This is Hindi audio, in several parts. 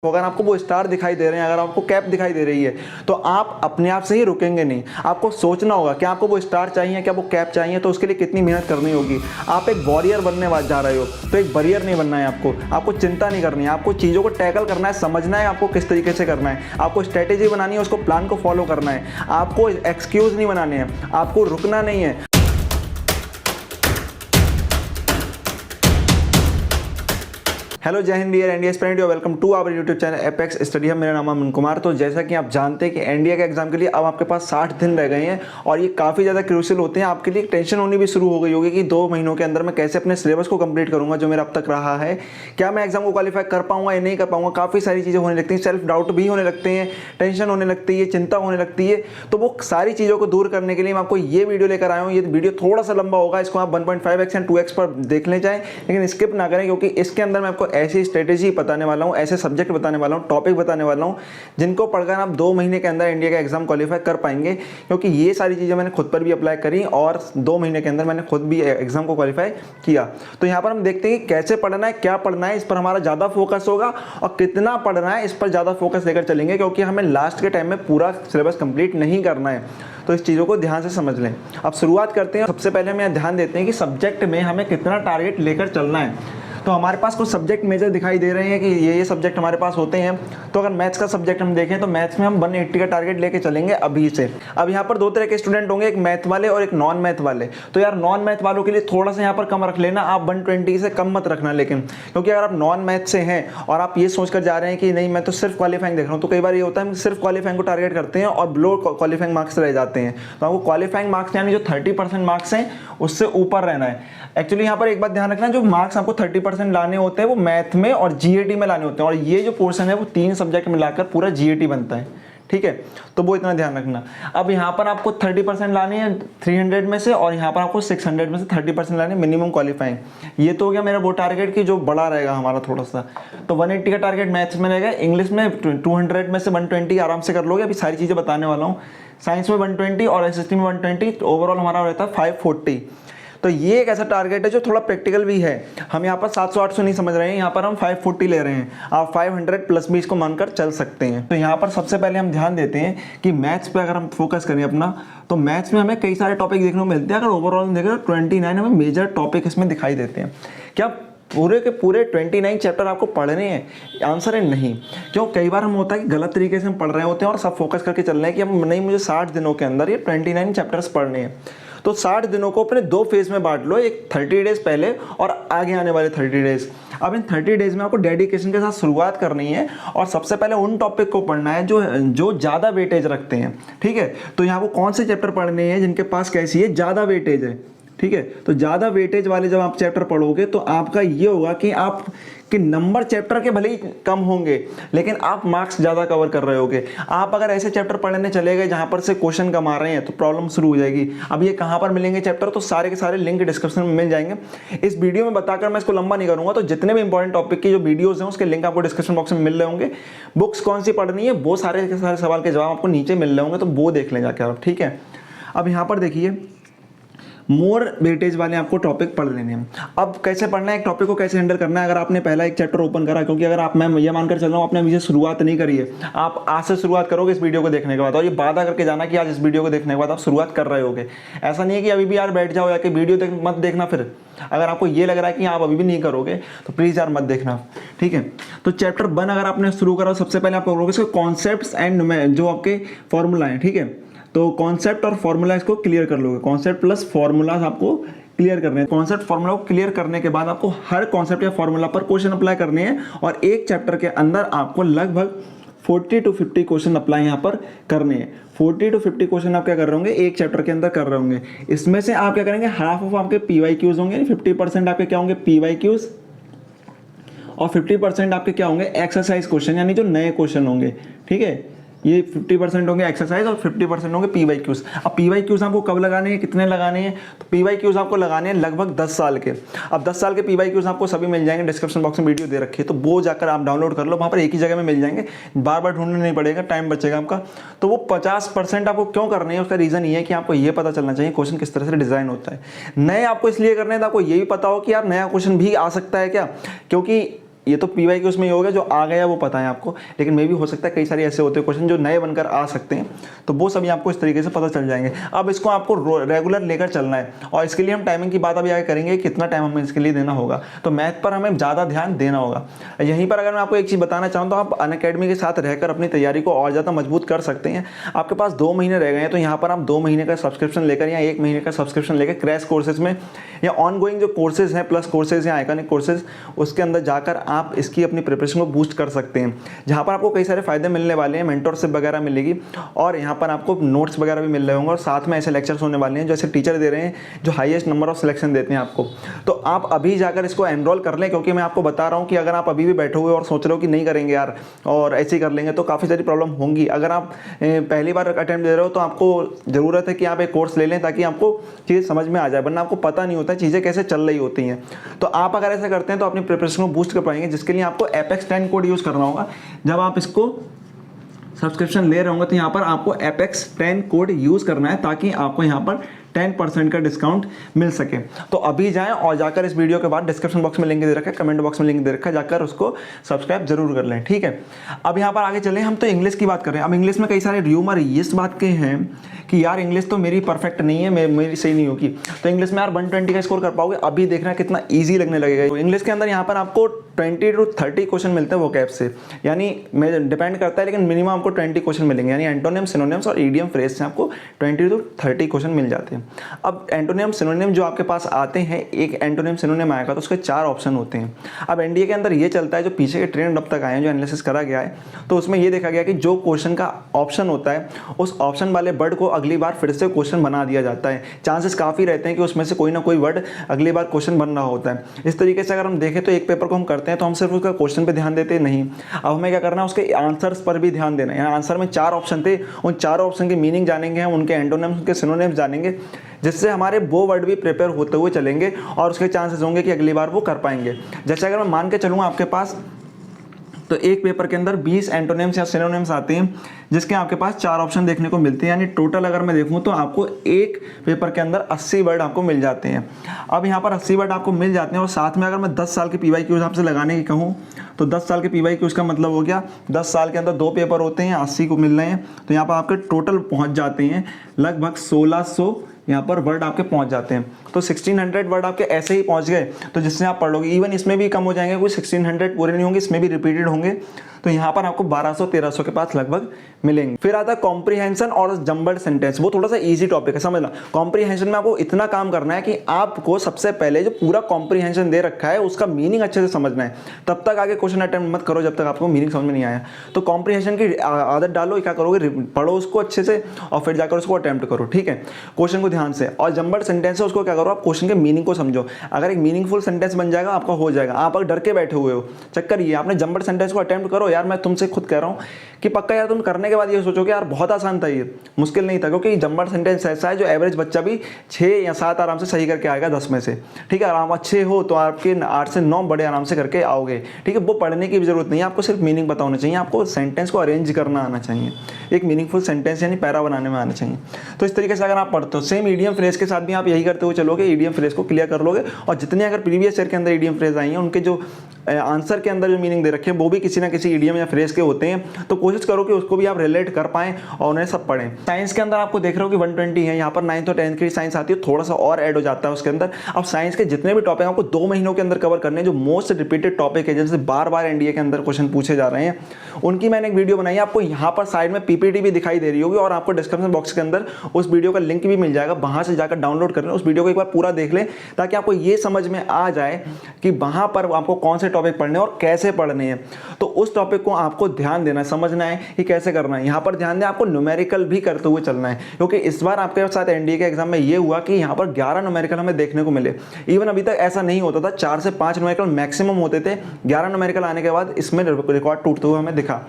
अगर आपको वो स्टार दिखाई दे रहे हैं, अगर आपको कैप दिखाई दे रही है, तो आप अपने आप से ही रुकेंगे नहीं। आपको सोचना होगा कि आपको वो स्टार चाहिए, क्या वो कैप चाहिए, तो उसके लिए कितनी मेहनत करनी होगी। आप एक वॉरियर बनने जा रहे हो तो एक वॉरियर नहीं बनना है आपको चिंता नहीं करनी है, आपको चीज़ों को टैकल करना है, समझना है आपको किस तरीके से करना है, आपको स्ट्रेटेजी बनानी है, उसको प्लान को फॉलो करना है, आपको एक्सक्यूज़ नहीं बनाने हैं, आपको रुकना नहीं है। Hello Jai Hind dear NDA aspirant, welcome to our YouTube channel apex study hub. मेरा नाम है अमन कुमार। तो जैसा कि आप जानते हैं कि एनडीए के एग्जाम के लिए अब आपके पास 60 दिन रह गए हैं और ये काफ़ी ज़्यादा क्रूशियल होते हैं। आपके लिए टेंशन होनी भी शुरू हो गई होगी कि 2 महीनों के अंदर मैं कैसे अपने सिलेबस को कंप्लीट करूंगा जो मेरा अब तक रहा है, क्या मैं एग्जाम को क्वालिफाई कर पाऊंगा या नहीं कर पाऊंगा। काफ़ी सारी चीज़ें होने लगती हैं, सेल्फ डाउट भी होने लगते हैं, टेंशन होने लगती है, चिंता होने लगती है। तो वो सारी चीज़ों को दूर करने के लिए मैं आपको ये वीडियो लेकर आया हूँ। ये वीडियो थोड़ा सा लंबा होगा, इसको आप 1.5x या 2x पर देख ले जाएँ, लेकिन स्किप ना करें, क्योंकि इसके अंदर मैं आपको ऐसी स्ट्रेटेजी बताने वाला हूं, ऐसे सब्जेक्ट बताने वाला हूं, टॉपिक बताने वाला हूं जिनको पढ़कर आप 2 महीने के अंदर इंडिया का एग्जाम क्वालिफाई कर पाएंगे। क्योंकि ये सारी चीज़ें मैंने खुद पर भी अप्लाई करी और 2 महीने के अंदर मैंने खुद भी एग्जाम को क्वालिफाई किया। तो यहाँ पर हम देखते हैं कि कैसे पढ़ना है, क्या पढ़ना है, इस पर हमारा ज़्यादा फोकस होगा और कितना पढ़ना है इस पर ज़्यादा फोकस लेकर चलेंगे, क्योंकि हमें लास्ट के टाइम में पूरा सिलेबस कंप्लीट नहीं करना है। तो इस चीज़ों को ध्यान से समझ लें। अब शुरुआत करते हैं। सबसे पहले हम यहाँ ध्यान देते हैं कि सब्जेक्ट में हमें कितना टारगेट लेकर चलना है। तो हमारे पास कुछ सब्जेक्ट मेजर दिखाई दे रहे हैं कि ये सब्जेक्ट हमारे पास होते हैं। तो अगर मैथ्स का सब्जेक्ट हम देखें तो मैथ्स में हम 180 का टारगेट लेके चलेंगे अभी से। अब यहाँ पर 2 तरह के स्टूडेंट होंगे, एक मैथ वाले और एक नॉन मैथ वाले। तो यार नॉन मैथ वालों के लिए थोड़ा सा यहाँ पर कम रख लेना, आप 120 से कम मत रखना। लेकिन क्योंकि अगर आप नॉन मैथ से हैं और आप ये सोच कर जा रहे हैं कि नहीं मैं तो सिर्फ क्वालिफाइंग देख रहा हूँ, तो कई बार ये होता है हम सिर्फ क्वालिफाइंग को टारगेट करते हैं और बिलो क्वालिफाइंग मार्क्स रह जाते हैं। तो आपको क्वालिफाइंग मार्क्स यानी जो 30% मार्क्स हैं उससे ऊपर रहना है। एक्चुअली यहाँ पर एक बात ध्यान रखना, जो मार्क्स आपको 30% लाने होते हैं वो मैथ में और जीएटी में लाने होते हैं, और ये जो पोर्शन है वो 3 सब्जेक्ट मिलाकर पूरा जीएटी बनता है। ठीक है, तो वो इतना ध्यान रखना। अब यहाँ पर आपको 30% लाने हैं 300 में से, और यहाँ पर आपको 600 में से 30% लाने मिनिमम क्वालिफाइंग। ये तो हो गया मेरा वो टारगेट की जो बड़ा रहेगा हमारा थोड़ा सा। तो 180 का टारगेट मैथ्स में रहेगा, इंग्लिश में 200 में से 120 आराम से कर लोगे। अभी सारी चीज़ें बताने वाला हूँ। साइंस में 120 और एसएसटी में 120, ओवरऑल हमारा रहता है 540। तो ये एक ऐसा टारगेट है जो थोड़ा प्रैक्टिकल भी है। हम यहाँ पर 700-800 नहीं समझ रहे हैं, यहाँ पर हम 540 ले रहे हैं। आप 500 प्लस भी इसको मानकर चल सकते हैं। तो यहाँ पर सबसे पहले हम ध्यान देते हैं कि मैथ्स पे अगर हम फोकस करें अपना, तो मैथ्स में हमें कई सारे टॉपिक देखने को मिलते हैं। अगर ओवरऑल देखें तो 29 हमें मेजर टॉपिक इसमें दिखाई देते हैं। क्या पूरे के पूरे 29 चैप्टर आपको पढ़ने हैं? आंसर है नहीं। क्यों? कई बार हम होता है कि गलत तरीके से हम पढ़ रहे होते हैं और सब फोकस करके चल रहे हैं कि अब नहीं, मुझे 60 दिनों के अंदर ये 29 चैप्टर्स पढ़ने हैं। तो 60 दिनों को अपने 2 फेज में बांट लो, एक 30 डेज पहले और आगे आने वाले 30 डेज। अब इन 30 डेज में आपको डेडिकेशन के साथ शुरुआत करनी है और सबसे पहले उन टॉपिक को पढ़ना है जो ज़्यादा वेटेज रखते हैं। ठीक है, तो यहाँ को कौन से चैप्टर पढ़ने हैं जिनके पास कैसी है, ज़्यादा वेटेज है। ठीक है, तो ज़्यादा वेटेज वाले जब आप चैप्टर पढ़ोगे तो आपका ये होगा कि आप कि नंबर चैप्टर के भले ही कम होंगे लेकिन आप मार्क्स ज़्यादा कवर कर रहे होगे। आप अगर ऐसे चैप्टर पढ़ने चले गए जहाँ पर से क्वेश्चन कम आ रहे हैं तो प्रॉब्लम शुरू हो जाएगी। अब ये कहाँ पर मिलेंगे चैप्टर, तो सारे के सारे लिंक डिस्क्रिप्शन में मिल जाएंगे। इस वीडियो में बताकर मैं इसको लंबा नहीं करूँगा, तो जितने भी इंपॉर्टेंट टॉपिक की जो वीडियोज़ हैं उसके लिंक आपको डिस्क्रिप्शन बॉक्स में मिल रहे होंगे। बुक्स कौन सी पढ़नी है वो सारे के सारे सवाल के जवाब आपको नीचे मिल रहे होंगे, तो वो देख लें जाकर आप। ठीक है, अब यहाँ पर देखिए मोर वेटेज वाले आपको टॉपिक पढ़ लेने हैं। अब कैसे पढ़ना है, एक टॉपिक को कैसे हैंडल करना है। अगर आपने पहला एक चैप्टर ओपन करा, क्योंकि अगर आप, मैं ये मानकर चल रहा हूँ आपने अभी से शुरुआत नहीं करी है, आप आज से शुरुआत करोगे इस वीडियो को देखने के बाद, और ये वादा करके जाना कि आज इस वीडियो को देखने के बाद आप शुरुआत कर रहे होगे। ऐसा नहीं है कि अभी भी यार बैठ जाओ या कि वीडियो मत देखना। फिर अगर आपको ये लग रहा है कि आप अभी भी नहीं करोगे तो प्लीज़ यार मत देखना। ठीक है, तो चैप्टर 1 अगर आपने शुरू करा, सबसे पहले आप करोगे इसके कॉन्सेप्ट्स एंड जो आपके फॉर्मूला हैं। ठीक है, तो कॉन्सेप्ट और फॉर्मूला इसको क्लियर कर लोगे। कॉन्सेप्ट प्लस फॉर्मूलाज आपको क्लियर करने हैं। कॉन्सेप्ट फॉर्मूला को क्लियर करने के बाद आपको हर कॉन्सेप्ट या फॉर्मूला पर क्वेश्चन अप्लाई करने हैं, और एक चैप्टर के अंदर आपको लगभग 40 to 50 क्वेश्चन अप्लाई यहाँ पर करने हैं। 40 to 50 क्वेश्चन आप क्या कर रहे होंगे, एक चैप्टर के अंदर कर रहे होंगे। इसमें से आप क्या करेंगे, हाफ ऑफ आपके PYQs होंगे, 50% आपके क्या होंगे PYQs, और 50% आपके क्या होंगे एक्सरसाइज क्वेश्चन, यानी जो नए क्वेश्चन होंगे। ठीक है, ये 50% होंगे एक्सरसाइज और 50% होंगे PYQs। अब PYQs आपको कब लगाने हैं, कितने लगाने हैं, तो PYQs आपको लगाने हैं लगभग 10 साल के। अब 10 साल के PYQs आपको सभी मिल जाएंगे, डिस्क्रिप्शन बॉक्स में वीडियो दे रखी है, तो वो जाकर आप डाउनलोड कर लो, वहाँ पर एक ही जगह में मिल जाएंगे, बार बार ढूंढना नहीं पड़ेगा, टाइम बचेगा आपका। तो वो 50% आपको क्यों करनी है, उसका रीज़न ये है कि आपको ये पता चलना चाहिए क्वेश्चन किस तरह से डिज़ाइन होता है। नए आपको इसलिए करने हैं आपको ये भी पता हो कि यार नया क्वेश्चन भी आ सकता है क्या, क्योंकि ये तो PYQs में ही हो गया, जो आ गया वो पता है आपको, लेकिन मे भी हो सकता है कई सारे ऐसे होते हैं क्वेश्चन जो नए बनकर आ सकते हैं, तो वो सभी आपको इस तरीके से पता चल जाएंगे। अब इसको आपको रेगुलर लेकर चलना है, और इसके लिए हम टाइमिंग की बात अभी आगे करेंगे, कितना टाइम हमें इसके लिए देना होगा। तो मैथ पर हमें ज़्यादा ध्यान देना होगा। यहीं पर अगर मैं आपको एक चीज़ बताना चाहूँ तो आप अनअकैडमी के साथ रहकर अपनी तैयारी को और ज़्यादा मजबूत कर सकते हैं। आपके पास 2 महीने रह गए हैं, तो यहाँ पर आप 2 महीने का सब्सक्रिप्शन लेकर या 1 महीने का सब्सक्रिप्शन लेकर क्रैश कोर्सेज में या ऑनगोइंग जो कोर्सेज हैं, प्लस कोर्सेज या आइकॉनिक कोर्सेज, उसके अंदर जाकर आप इसकी अपनी प्रिपरेशन को बूस्ट कर सकते हैं, जहाँ पर आपको कई सारे फायदे मिलने वाले हैं। मेंटरशिप वगैरह मिलेगी, और यहाँ पर आपको नोट्स वगैरह भी मिल रहे होंगे, और साथ में ऐसे लेक्चर्स होने वाले हैं जो ऐसे टीचर दे रहे हैं जो हाईएस्ट नंबर ऑफ सिलेक्शन देते हैं आपको। तो आप अभी जाकर इसको एनरोल कर लें, क्योंकि मैं आपको बता रहा हूँ कि अगर आप अभी भी बैठे हुए और सोच रहे हो कि नहीं करेंगे यार और ऐसे ही कर लेंगे, तो काफ़ी सारी प्रॉब्लम होंगी। अगर आप पहली बार अटेम्प्ट दे रहे हो तो आपको ज़रूरत है कि आप एक कोर्स ले लें, ताकि आपको चीज़ समझ में आ जाए, वरना आपको पता नहीं होता चीज़ें कैसे चल रही होती हैं। तो आप अगर ऐसा करते हैं तो अपनी प्रिपरेशन को बूस्ट कर पाएंगे, जिसके लिए आपको एपेक्स 10 कोड यूज़ करना होगा। जब आप इसको सब्सक्रिप्शन ले रहे होंगे तो यहाँ पर आपको एपेक्स 10 कोड यूज़ करना है, ताकि आपको यहाँ पर 10% का डिस्काउंट मिल सके। तो अभी जाएं और जाकर इस वीडियो के बाद डिस्क्रिप्शन बॉक्स में लिंक दे रखा है, कमेंट बॉक्स में लिंक दे रखा है, जाकर उसको सब्सक्राइब जरूर कर लें, ठीक है। अब यहाँ पर आगे चलें, हम तो इंग्लिश की बात कर रहे हैं। अब इंग्लिश में कई सारे र्यूमर इस बात के हैं कि यार इंग्लिश तो मेरी परफेक्ट नहीं है, मेरी सही नहीं होगी, तो इंग्लिश में यार 120 का स्कोर कर पाओगे? अभी देखना कितना ईजी लगने लगेगा। तो इंग्लिश के अंदर यहाँ पर आपको 20 to 30 क्वेश्चन मिलते हैं वोकैब से, यानी डिपेंड करता है, लेकिन मिनिमम आपको 20 क्वेश्चन मिलेंगे, यानी एंटोनिम, सिनोनिम्स और ईडियम फ्रेज से आपको 20 to 30 क्वेश्चन मिल जाते हैं। अब एंटोनिम सिनोनिम जो आपके पास आते हैं, एक एंटोनिम सिनोनिम आएगा तो उसके 4 ऑप्शन होते हैं। अब एनडीए के अंदर ये चलता है, जो पीछे के ट्रेंड अब तक आए हैं, जो एनालिसिस करा गया है, तो उसमें ये देखा गया कि जो क्वेश्चन का ऑप्शन होता है, उस ऑप्शन वाले वर्ड को अगली बार फिर से क्वेश्चन बना दिया जाता है। चांसेस काफ़ी रहते हैं कि उसमें से कोई ना कोई वर्ड अगली बार क्वेश्चन बन रहा होता है। इस तरीके से अगर हम देखें तो एक पेपर को हम करते हैं तो हम सिर्फ उसका क्वेश्चन पे ध्यान देते नहीं, अब हमें क्या करना है, उसके आंसर्स पर भी ध्यान देना है। आंसर में 4 ऑप्शन थे, उन 4 ऑप्शन की मीनिंग जानेंगे हम, उनके एंटोनिम्स, उनके सिनोनिम्स जानेंगे, जिससे हमारे वो वर्ड भी प्रिपेयर होते हुए चलेंगे और उसके चांसेस होंगे कि अगली बार वो कर पाएंगे। जैसे अगर मैं मान के चलूँगा आपके पास, तो एक पेपर के अंदर 20 एंटोनिम्स या सिनोनिम्स आते हैं, जिसके आपके पास 4 ऑप्शन देखने को मिलते हैं, यानी टोटल अगर मैं देखूं तो आपको एक पेपर के अंदर 80 वर्ड आपको मिल जाते हैं। अब यहाँ पर 80 वर्ड आपको मिल जाते हैं, और साथ में अगर मैं 10 साल के PYQs आपसे लगाने की कहूँ तो 10 साल के PYQs का मतलब हो गया 10 साल के अंदर 2 पेपर होते हैं, 80 को मिल रहे हैं, तो यहाँ पर आपके टोटल पहुँच जाते हैं लगभग 1600 यहाँ पर वर्ड आपके पहुंच जाते हैं। तो 1600 वर्ड आपके ऐसे ही पहुंच गए, तो जिससे आप पढ़ लोगे। इवन इसमें भी कम हो जाएंगे, कोई 1600 पूरे नहीं होंगे, इसमें भी रिपीटेड होंगे, तो यहाँ पर आपको 1200-1300 के पास लगभग मिलेंगे। फिर आता है कॉम्प्रीहेंशन और जम्बल्ड सेंटेंस, वो थोड़ा सा इजी टॉपिक है, समझना। कॉम्प्रीहेंशन में आपको इतना काम करना है कि आपको सबसे पहले जो पूरा कॉम्प्रीहेंशन दे रखा है उसका मीनिंग अच्छे से समझना है, तब तक आगे क्वेश्चन अटेम्प्ट मत करो जब तक आपको मीनिंग समझ में नहीं आया। तो कॉम्प्रीहेंशन की आदत डालो, क्या करोगे, पढ़ो उसको अच्छे से और फिर जाकर उसको अटेम्प्ट करो, ठीक है, क्वेश्चन को ध्यान से। और जम्बल्ड सेंटेंस है, उसको क्या करो, आप क्वेश्चन के मीनिंग को समझो। अगर एक मीनिंगफुल सेंटेंस बन जाएगा आपका हो जाएगा। आप अगर डर के बैठे हुए हो, चक्कर ये आपने जम्बल्ड सेंटेंस को अटेम्प्ट करो। यार मैं तुमसे खुद कह रहा हूँ कि पक्का यार तुम करने के बाद ये सोचोगे यार बहुत आसान था, ये मुश्किल नहीं था, क्योंकि जम्बल्ड सेंटेंस ऐसा है जो एवरेज बच्चा भी 6 या 7 आराम से सही करके आएगा 10 में से, ठीक है। आराम अच्छे हो तो आपके 8 से 9 बड़े आराम से करके आओगे, ठीक है। वो पढ़ने की भी जरूरत नहीं है, आपको सिर्फ मीनिंग पता होना चाहिए, आपको सेंटेंस को अरेंज करना आना चाहिए, एक मीनिंगफुल सेंटेंस यानी पैरा बनाने में आना चाहिए। तो इस तरीके से अगर आप पढ़ते हो, सेम ईडियम फ्रेज के साथ भी आप यही करते हुए चलोगे, ईडियम फ्रेज को क्लियर कर लोगे। और जितने अगर प्रीवियस ईयर के अंदर ईडियम फ्रेज आई हैं, उनके जो आंसर के अंदर जो मीनिंग दे रखे हैं वो भी किसी ना किसी ईडियम या फ्रेज के होते हैं, तो कोशिश करो कि उसको भी आप रिलेट कर पाएं और उन्हें सब पढ़ें। साइंस के अंदर आपको देख रहे हो कि 120 है, यहाँ पर 9th और 10th की साइंस आती है, थोड़ा सा और ऐड हो जाता है उसके अंदर। अब साइंस के जितने भी टॉपिक आपको 2 महीनों के अंदर कवर करने हैं, जो मोस्ट रिपीटेड टॉपिक है, जैसे बार बार एनडीए के अंदर क्वेश्चन पूछे जा रहे हैं, उनकी मैंने एक वीडियो बनाई है, आपको यहाँ पर साइड में पीपीटी भी दिखाई दे रही होगी, और आपको डिस्क्रिप्शन बॉक्स के अंदर उस वीडियो का लिंक भी मिल जाएगा, वहां से जाकर डाउनलोड कर लें, उस वीडियो को एक बार पूरा देख लें, ताकि आपको ये समझ में आ जाए कि वहां पर आपको कौन से टॉपिक पढ़ने और कैसे पढ़ने हैं। तो उस टॉपिक को आपको ध्यान देना है, समझना है कि कैसे करना है। यहाँ पर ध्यान दें, आपको न्यूमेरिकल भी करते हुए चलना है, क्योंकि इस बार आपके साथ एनडीए के एग्जाम में ये हुआ कि यहाँ पर 11 न्यूमेरिकल हमें देखने को मिले। इवन अभी तक ऐसा नहीं होता था, 4 से 5 न्यूमेरिकल मैक्सिमम होते थे। 11 न्यूमेरिकल आने के बाद इसमें रिकॉर्ड टूटते हुए हमें दिखा।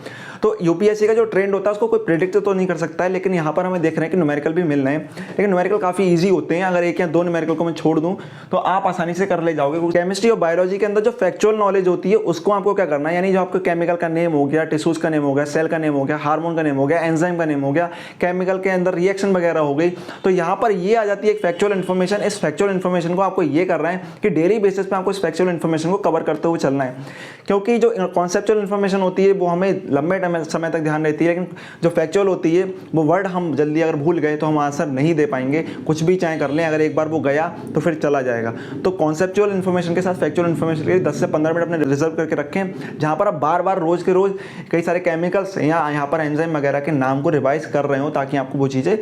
तो यूपीएससी का जो ट्रेंड होता है उसको कोई प्रेडिक्ट तो नहीं कर सकता है, लेकिन यहाँ पर हमें देख रहे हैं कि न्यूमेरिकल भी मिल रहे हैं, लेकिन न्यूमेरिकल काफ़ी ईजी होते हैं। अगर 1 या 2 न्यूमेरिकल को मैं छोड़ दूँ तो आप आसानी से कर ले जाओगे। केमिस्ट्री और बायोलॉजी के अंदर जो फैक्चुअल नॉलेज होती है उसको आपको क्या करना है, यानी जो आपको केमिकल का नेम हो गया, टिश्यूज का नेम हो गया, सेल का नेम हो गया, हार्मोन का नेम हो गया, एंजाइम का नेम हो गया, केमिकल के अंदर रिएक्शन वगैरह हो गई, तो यहाँ पर ये आ जाती है एक फैक्चुअल इन्फॉर्मेशन। इस फैक्चुअल इन्फॉर्मेशन को आपको ये करना है कि डेली बेसिस पे आपको इस फैक्चुअल इन्फॉर्मेशन को कवर करते हुए चलना है, क्योंकि जो कॉन्सेप्चुअल इन्फॉर्मेशन होती है वो हमें लंबे समय तक ध्यान रहती है, लेकिन जो फैक्चुअल होती है वो वर्ड हम जल्दी अगर भूल गए तो हम आंसर नहीं दे पाएंगे, कुछ भी चाहे कर लें, अगर एक बार वो गया तो फिर चला जाएगा। तो कॉन्सेप्चुअल इन्फॉर्मेशन के साथ फैक्चुअल इन्फॉर्मेशन के लिए 10 से 15 मिनट अपने रिजर्व करके रखें, जहां पर आप बार बार रोज के रोज कई सारे केमिकल्स या यहाँ पर एंजाइम वगैरह के नाम को रिवाइज कर रहे हो, ताकि आपको वो चीज़ें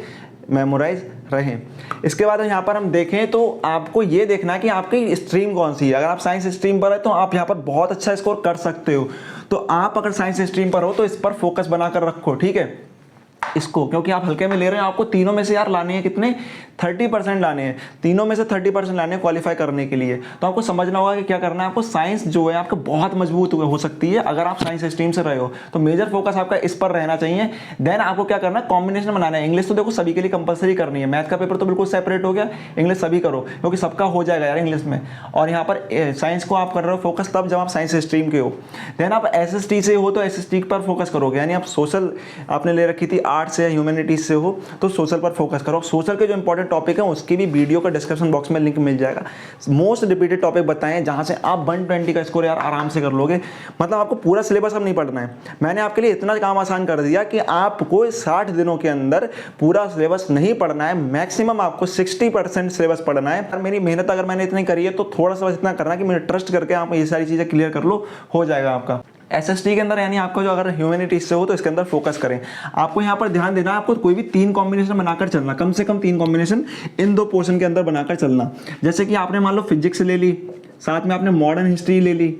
मेमोराइज रहें। इसके बाद यहाँ पर हम देखें तो आपको ये देखना है कि आपकी स्ट्रीम कौन सी है। अगर आप साइंस स्ट्रीम पर है तो आप यहाँ पर बहुत अच्छा स्कोर कर सकते हो। तो आप अगर साइंस स्ट्रीम पर हो तो इस पर फोकस बनाकर रखो, ठीक है, इसको, क्योंकि आप हल्के में ले रहे हैं, आपको तीनों में से यार लाने हैं कितने, 30% लाने हैं, तीनों में से 30% लाने हैं क्वालिफाई करने के लिए। तो आपको समझना होगा कि क्या करना है। आपको साइंस जो है आपको बहुत मजबूत हो सकती है अगर आप साइंस स्ट्रीम से रहे हो, तो मेजर फोकस आपका इस पर रहना चाहिए। देन आपको क्या करना है, कॉम्बिनेशन बनाना है। इंग्लिश तो देखो सभी के लिए कंपलसरी करनी है, मैथ का पेपर तो बिल्कुल सेपरेट हो गया, इंग्लिश सभी करो क्योंकि सबका हो जाएगा यार इंग्लिश में। और यहाँ पर साइंस को आप कर रहे हो फोकस तब जब आप साइंस स्ट्रीम के हो। देन आप SST से हो तो SST पर फोकस करोगे, यानी आप सोशल आपने ले रखी थी, आर्ट्स से ह्यूमैनिटीज से हो तो सोशल पर फोकस करो। सोशल के जो इंपॉर्टेंट टॉपिक है उसकी भी वीडियो का डिस्क्रिप्शन बॉक्स में लिंक मिल जाएगा। मोस्ट रिपीटेड टॉपिक बताएं जहां से आप 120 का स्कोर यार आराम से कर लोगे। मतलब आपको पूरा सिलेबस अब नहीं पढ़ना है, मैंने आपके लिए इतना काम आसान कर दिया कि आपको 60 दिनों के अंदर पूरा सिलेबस नहीं पढ़ना है, मैक्सिमम आपको 60% सिलेबस पढ़ना है। और मेरी मेहनत अगर मैंने इतनी करी है तो थोड़ा सा बस इतना करना है कि मेरे ट्रस्ट करके आप ये सारी चीजें क्लियर कर लो, हो जाएगा आपका। SST के अंदर यानी आपका जो अगर ह्यूमैनिटीज से हो तो इसके अंदर फोकस करें। आपको यहाँ पर ध्यान देना है, आपको कोई भी 3 कॉम्बिनेशन बनाकर चलना, कम से कम 3 कॉम्बिनेशन इन 2 पोर्शन के अंदर बनाकर चलना। जैसे कि आपने मान लो फिजिक्स ले ली, साथ में आपने मॉडर्न हिस्ट्री ले ली,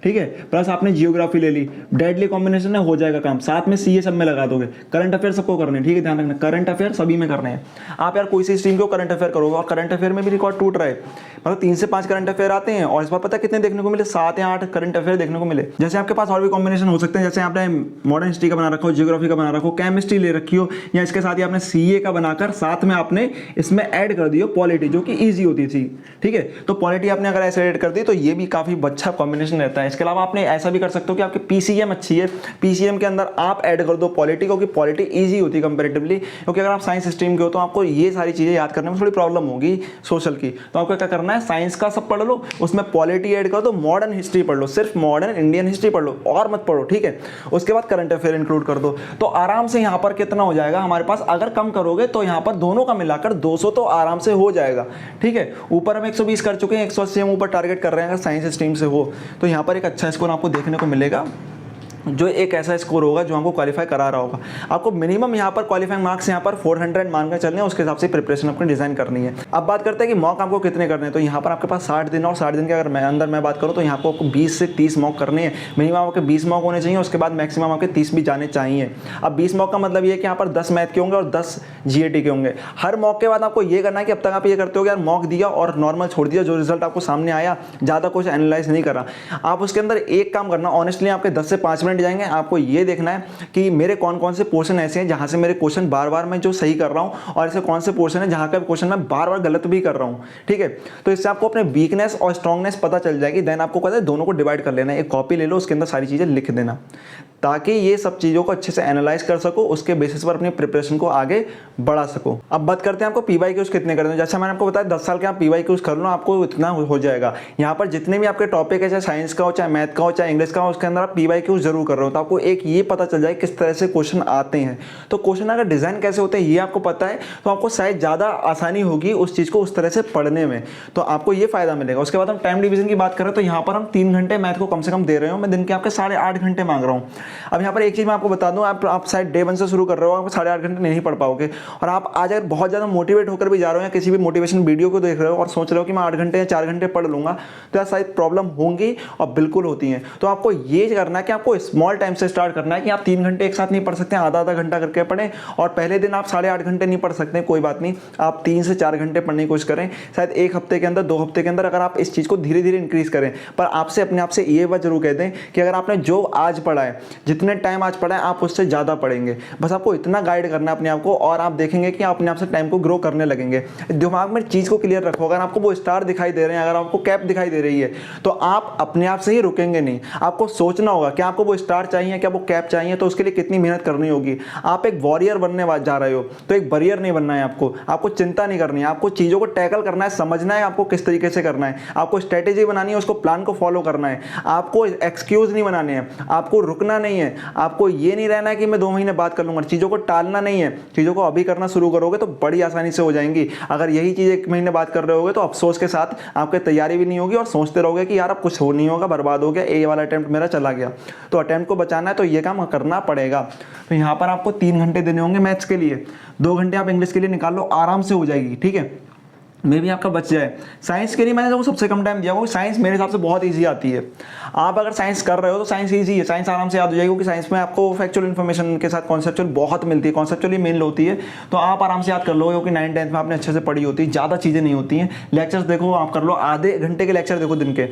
ठीक है, प्लस आपने जियोग्राफी ले ली, डेडली कॉम्बिनेशन है, हो जाएगा काम। साथ में CA सब में लगा दोगे। करंट अफेयर सबको करने, ठीक है, ध्यान रखना करंट अफेयर सभी में करने हैं। आप यार कोई सी स्ट्रीम को करंट अफेयर करोगे और करंट अफेयर में भी रिकॉर्ड टूट रहा है, मतलब 3 से 5 करंट अफेयर आते हैं और इस बार पता कितने देखने को मिले, 7 या 8 करंट अफेयर देखने को मिले। जैसे आपके पास और भी कॉम्बिनेशन हो सकते हैं, जैसे आपने मॉडर्न हिस्ट्री का बना रखा हो, जियोग्राफी का बना रखा हो, केमिस्ट्री ले रखी हो, या इसके साथ ही आपने CA का बनाकर साथ में आपने इसमें ऐड कर दियो पॉलिटी, जो कि ईजी होती थी, ठीक है। तो पॉलिटी आपने अगर ऐसे ऐड कर दी तो ये भी काफी अच्छा कॉम्बिनेशन रहता है। इसके अलावा आपने ऐसा भी कर सकते हो कि आपकी PCM अच्छी है, PCM के अंदर आप ऐड कर दो पॉलिटी, क्योंकि पॉलिटी इजी होती है कंपैरेटिवली। क्योंकि अगर आप साइंस स्ट्रीम के हो तो आपको ये सारी चीजें याद करने में थोड़ी प्रॉब्लम होगी सोशल की, तो आपको क्या करना है, साइंस का सब पढ़ लो, उसमें पॉलिटी ऐड कर दो, मॉडर्न हिस्ट्री पढ़ लो, सिर्फ मॉडर्न इंडियन हिस्ट्री पढ़ लो और मत पढ़ो, ठीक है। उसके बाद करंट अफेयर इंक्लूड कर दो, तो आराम से यहाँ पर कितना हो जाएगा हमारे पास, अगर कम करोगे तो यहाँ पर दोनों का मिलाकर 200 तो आराम से हो जाएगा, ठीक है। ऊपर हम 120 कर चुके हैं, 180 हम ऊपर टारगेट कर रहे हैं अगर साइंस स्ट्रीम से हो, तो यहाँ पर एक अच्छा स्कोर आपको देखने को मिलेगा, जो एक ऐसा स्कोर होगा जो हमको क्वालिफाई करा रहा होगा। आपको मिनिमम यहाँ पर क्वालिफाइंग मार्क्स यहाँ पर 400 मानकर चलने हैं, उसके हिसाब से प्रिपरेशन अपनी डिजाइन करनी है। अब बात करते हैं कि मॉक आपको कितने करने हैं। तो यहाँ पर आपके पास 60 दिन और 60 दिन के अगर मैं बात करूँ तो यहाँ पर आपको 20 से 30 मॉक करने हैं। मिनिमम आपके 20 मॉक होने चाहिए, उसके बाद मैक्सिमम आपके 30 भी जाने चाहिए। अब 20 मॉक का मतलब ये है कि यहाँ पर 10 मैथ के होंगे और 10 GAT के होंगे। हर मॉक के बाद आपको ये करना है कि अब तक आप ये करते हो यार मॉक दिया और नॉर्मल छोड़ दिया, जो रिजल्ट आपको सामने आया ज़्यादा कुछ एनालाइज नहीं करा। आप उसके अंदर एक काम करना, ऑनेस्टली आपके 10 से 5 मिनट जाएंगे, आपको ये देखना है कि मेरे कौन कौन से पोर्शन ऐसे हैं जहां से मेरे क्वेश्चन बार बार मैं जो सही कर रहा हूं, और ऐसे कौन से पोर्शन है जहां का क्वेश्चन मैं बार बार गलत भी कर रहा हूं, ठीक है। तो इससे आपको अपने वीकनेस और स्ट्रांगनेस पता चल जाएगी। देन आपको पता है दोनों को डिवाइड कर लेना है, एक कॉपी ले लो, उसके अंदर सारी चीजें लिख देना, ताकि ये सब चीजों को अच्छे से एनालाइज कर सको, उसके बेसिस पर अपनी प्रिपरेशन को आगे बढ़ा सको। अब बात करते हैं आपको PYQs कितने करने हैं। जैसे मैंने आपको बताया 10 साल के आप PYQs कर लो, आपको इतना हो जाएगा। यहाँ पर जितने भी आपके टॉपिक है, चाहे साइंस का हो, चाहे मैथ का हो, चाहे इंग्लिश का हो, उसके अंदर आप PYQs जरूर कर रहे हो, तो आपको एक ये पता चल जाए किस तरह से क्वेश्चन आते हैं। तो क्वेश्चन अगर डिजाइन कैसे होते हैं ये आपको पता है, तो आपको शायद ज्यादा आसानी होगी उस चीज को उस तरह से पढ़ने में, तो आपको ये फायदा मिलेगा। उसके बाद हम टाइम डिवीजन की बात करें तो यहाँ पर हम 3 घंटे मैथ को कम से कम दे रहे हो, मैं दिन के आपके 8.5 घंटे मांग रहा हूँ। अब यहाँ पर एक चीज मैं आपको बता दूं, आप शायद डे 1 से शुरू कर रहे हो, आप 8.5 घंटे नहीं पढ़ पाओगे। और आप आज अगर बहुत ज्यादा मोटिवेट होकर भी जा रहे हो या किसी भी मोटिवेशन वीडियो को देख रहे हो और सोच रहे हो कि मैं 8 घंटे या 4 घंटे पढ़ लूंगा, तो यार शायद प्रॉब्लम होंगी और बिल्कुल होती है। तो आपको ये करना है कि आपको स्मॉल टाइम से स्टार्ट करना है कि आप 3 घंटे एक साथ नहीं पढ़ सकते, आधा आधा घंटा करके पढ़ें। और पहले दिन आप 8.5 घंटे नहीं पढ़ सकते, कोई बात नहीं, आप 3 से 4 घंटे पढ़ने की कोशिश करें। शायद 1 हफ्ते के अंदर, 2 हफ्ते के अंदर अगर आप इस चीज़ को धीरे धीरे इंक्रीज करें। पर आपसे अपने आप से ये बात जरूर कह दें कि अगर आपने जो आज पढ़ा है, जितने टाइम आज पढ़ा है, आप उससे ज़्यादा पढ़ेंगे। बस आपको इतना गाइड करना है अपने आप को, और आप देखेंगे कि आप अपने आप से टाइम को ग्रो करने लगेंगे। दिमाग में चीज़ को क्लियर रखो, अगर आपको वो स्टार दिखाई दे रहे हैं, अगर आपको कैप दिखाई दे रही है, तो आप अपने आप से ही रुकेंगे नहीं। आपको सोचना होगा कि आपको वो स्टार चाहिए, क्या वो कैप चाहिए, तो उसके लिए कितनी मेहनत करनी होगी। आप एक वॉरियर बनने जा रहे हो, तो एक बरियर नहीं बनना है आपको चिंता नहीं करनी है, आपको चीज़ों को टैकल करना है, समझना है आपको किस तरीके से करना है, आपको स्ट्रेटेजी बनानी है, उसको प्लान को फॉलो करना है, आपको एक्सक्यूज नहीं बनाने हैं, आपको रुकना नहीं है, आपको ये नहीं रहना है कि मैं 2 महीने बाद कर लूंगा, चीज़ों को टालना नहीं है। चीज़ों को अभी करना शुरू करोगे तो बड़ी आसानी से हो जाएंगी। अगर यही चीज़ 1 महीने बाद कर रहे होगे तो अफसोस के साथ आपकी तैयारी भी नहीं होगी और सोचते रहोगे कि यार अब कुछ हो नहीं होगा, बर्बाद हो गया, ये वाला अटेम्प्ट मेरा चला गया। तो अटेम्प्ट को बचाना है तो ये काम करना पड़ेगा। तो यहाँ पर आपको 3 घंटे देने होंगे मैथ्स के लिए, 2 घंटे आप इंग्लिश के लिए निकाल लो, आराम से हो जाएगी, ठीक है, मे भी आपका बच जाए। साइंस के लिए मैंने सबसे कम टाइम दिया, वो साइंस मेरे हिसाब से बहुत इजी आती है। आप अगर साइंस कर रहे हो तो साइंस इजी है, साइंस आराम से याद हो जाएगी, क्योंकि साइंस में आपको फैक्चुअल इन्फॉर्मेशन के साथ कॉन्सेप्चुअल बहुत मिलती है, कॉन्सेप्चुअली मेन होती है, तो आप आराम से याद कर लो, क्योंकि 9th 10th में आपने अच्छे से पढ़ी होती है, ज़्यादा चीज़ें नहीं होती हैं। लेक्चर्स देखो, आप कर लो, आधे घंटे के लेक्चर देखो दिन के,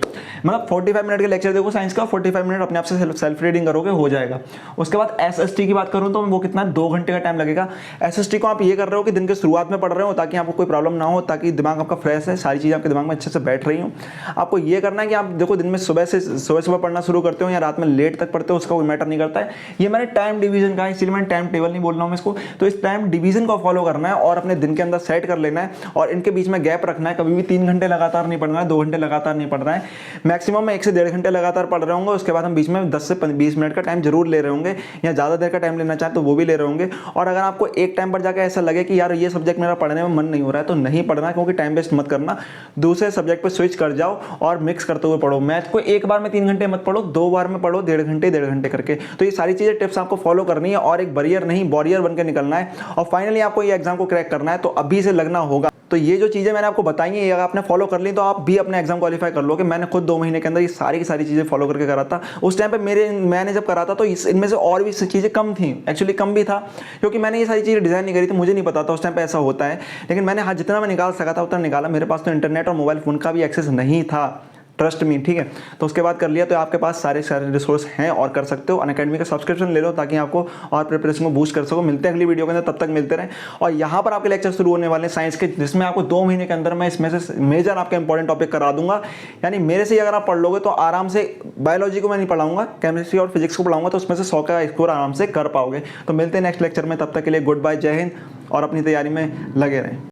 मतलब 45 मिनट के लेक्चर देखो साइंस का, 45 मिनट अपने आप से सेल्फ रीडिंग करोगे, हो जाएगा। उसके बाद SST की बात करूँ तो वो कितना 2 घंटे का टाइम लगेगा। SST को आप ये कर रहे हो कि दिन के शुरुआत में पढ़ रहे हो ताकि आपको कोई प्रॉब्लम ना हो, ताकि दिमाग आपका फ्रेश है, सारी चीज़ आपके दिमाग में अच्छे से बैठ रही हूँ। आपको ये करना है कि आप देखो दिन में सुबह पढ़ना शुरू करते हो या रात में लेट तक पढ़ते हो, उसका कोई मैटर नहीं करता है। ये मैंने टाइम डिवीजन का है, इसलिए मैंने टाइम टेबल नहीं बोल रहा हूँ इसको। तो इस टाइम डिवीजन को फॉलो करना है और अपने दिन के अंदर सेट कर लेना है, और इनके बीच में गैप रखना है। कभी भी 3 घंटे लगातार नहीं पढ़ना है, 2 घंटे लगातार नहीं पढ़ रहा है, मैक्सिमम में 1 से 1.5 घंटे लगातार पढ़ रहे होंगे। उसके बाद हम बीच में 10 से 20 मिनट का टाइम जरूर ले रहे होंगे, या ज़्यादा देर का टाइम लेना चाहें तो वो भी ले रहे होंगे। और अगर आपको एक टाइम पर जाकर ऐसा लगे कि यार ये सब्जेक्ट मेरा पढ़ने में मन नहीं हो रहा है, तो नहीं पढ़ना, क्योंकि टाइम वेस्ट मत करना, दूसरे सब्जेक्ट पे स्विच कर जाओ और मिक्स करते हुए पढ़ो। मैथ को एक बार में 3 घंटे मत पढ़ो, 2 बार में पढ़ो, 1.5 घंटे करके। तो ये सारी चीजें टिप्स आपको फॉलो करनी है और एक बरियर नहीं वॉरियर बनकर निकलना है, और फाइनली आपको ये एग्जाम को क्रैक करना है, तो अभी से लगना होगा। तो ये जो चीज़ें मैंने आपको बताई हैं, ये अगर आपने फॉलो कर ली तो आप भी अपने एग्जाम क्वालिफाई कर लोगे। मैंने खुद 2 महीने के अंदर ये सारी की सारी चीज़ें फॉलो करके करा था। उस टाइम पे मैंने जब करा था तो इनमें से और भी चीज़ें कम थी, एक्चुअली कम भी था, क्योंकि मैंने ये सारी चीज़ें डिज़ाइन नहीं करी थी, मुझे नहीं पता था उस टाइम पे ऐसा होता है। लेकिन मैंने हाँ जितना मैं निकाल सका था उतना निकाला। मेरे पास तो इंटरनेट और मोबाइल फ़ोन का भी एक्सेस नहीं था, ट्रस्ट मी, ठीक है। तो उसके बाद कर लिया, तो आपके पास सारे रिसोर्स हैं और कर सकते हो। अनअकैडमी का सब्सक्रिप्शन ले लो ताकि आपको और प्रिपरेशन को बूस्ट कर सको। मिलते हैं अगली वीडियो के अंदर, तब तक मिलते रहें। और यहाँ पर आपके लेक्चर शुरू होने वाले हैं साइंस के, जिसमें आपको 2 महीने के अंदर मैं इसमें से मेजर आपके इंपॉर्टेंट टॉपिक करा दूंगा। यानी मेरे से अगर आप पढ़ लोगे तो आराम से, बायोलॉजी को मैं नहीं पढ़ाऊंगा, केमिस्ट्री और फिजिक्स को पढ़ाऊंगा, तो उसमें से 100 का स्कोर आराम से कर पाओगे। तो मिलते हैं नेक्स्ट लेक्चर में, तब तक के लिए गुड बाय, जय हिंद, और अपनी तैयारी में लगे रहें।